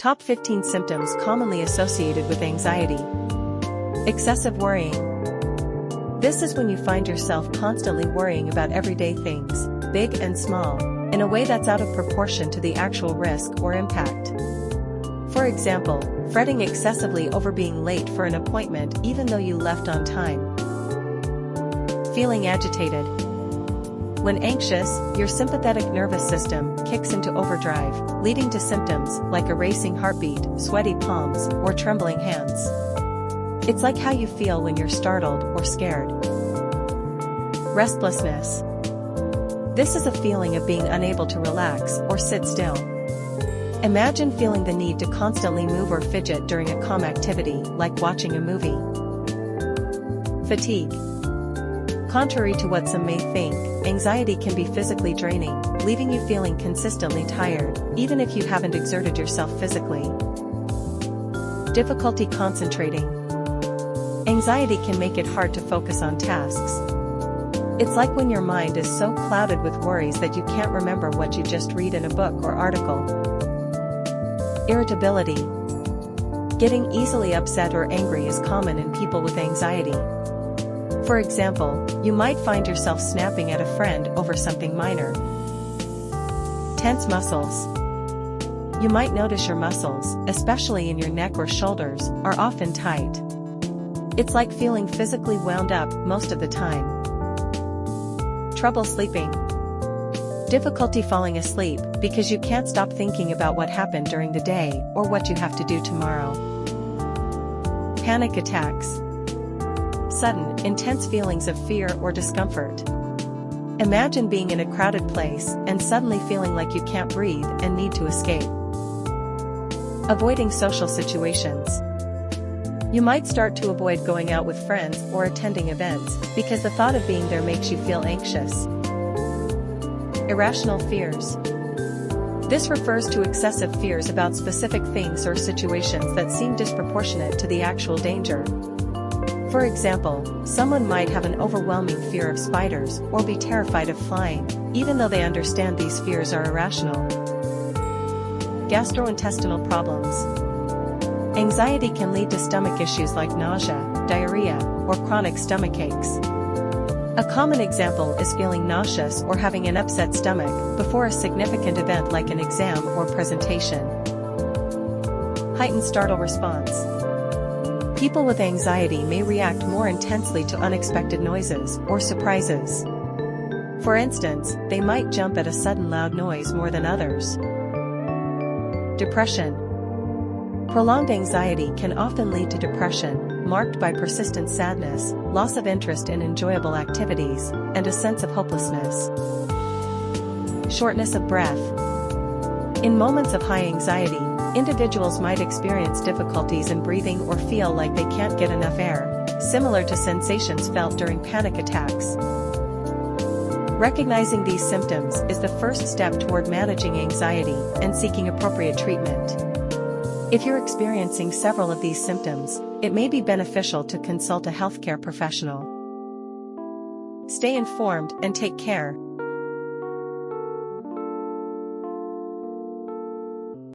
Top 15 symptoms commonly associated with anxiety. Excessive worrying. This is when you find yourself constantly worrying about everyday things, big and small, in a way that's out of proportion to the actual risk or impact. For example, fretting excessively over being late for an appointment even though you left on time. Feeling agitated. When anxious, your sympathetic nervous system kicks into overdrive, leading to symptoms like a racing heartbeat, sweaty palms, or trembling hands. It's like how you feel when you're startled or scared. Restlessness. This is a feeling of being unable to relax or sit still. Imagine feeling the need to constantly move or fidget during a calm activity like watching a movie. Fatigue. Contrary to what some may think, anxiety can be physically draining, leaving you feeling consistently tired, even if you haven't exerted yourself physically. Difficulty concentrating. Anxiety can make it hard to focus on tasks. It's like when your mind is so clouded with worries that you can't remember what you just read in a book or article. Irritability. Getting easily upset or angry is common in people with anxiety. For example, you might find yourself snapping at a friend over something minor. Tense muscles. You might notice your muscles, especially in your neck or shoulders, are often tight. It's like feeling physically wound up most of the time. Trouble sleeping. Difficulty falling asleep because you can't stop thinking about what happened during the day or what you have to do tomorrow. Panic attacks. Sudden, intense feelings of fear or discomfort. Imagine being in a crowded place and suddenly feeling like you can't breathe and need to escape. Avoiding social situations. You might start to avoid going out with friends or attending events because the thought of being there makes you feel anxious. Irrational fears. This refers to excessive fears about specific things or situations that seem disproportionate to the actual danger. For example, someone might have an overwhelming fear of spiders or be terrified of flying, even though they understand these fears are irrational. Gastrointestinal problems. Anxiety can lead to stomach issues like nausea, diarrhea, or chronic stomach aches. A common example is feeling nauseous or having an upset stomach before a significant event like an exam or presentation. Heightened startle response. People with anxiety may react more intensely to unexpected noises or surprises. For instance, they might jump at a sudden loud noise more than others. Depression. Prolonged anxiety can often lead to depression, marked by persistent sadness, loss of interest in enjoyable activities, and a sense of hopelessness. Shortness of breath. In moments of high anxiety, individuals might experience difficulties in breathing or feel like they can't get enough air, similar to sensations felt during panic attacks. Recognizing these symptoms is the first step toward managing anxiety and seeking appropriate treatment. If you're experiencing several of these symptoms, it may be beneficial to consult a healthcare professional. Stay informed and take care.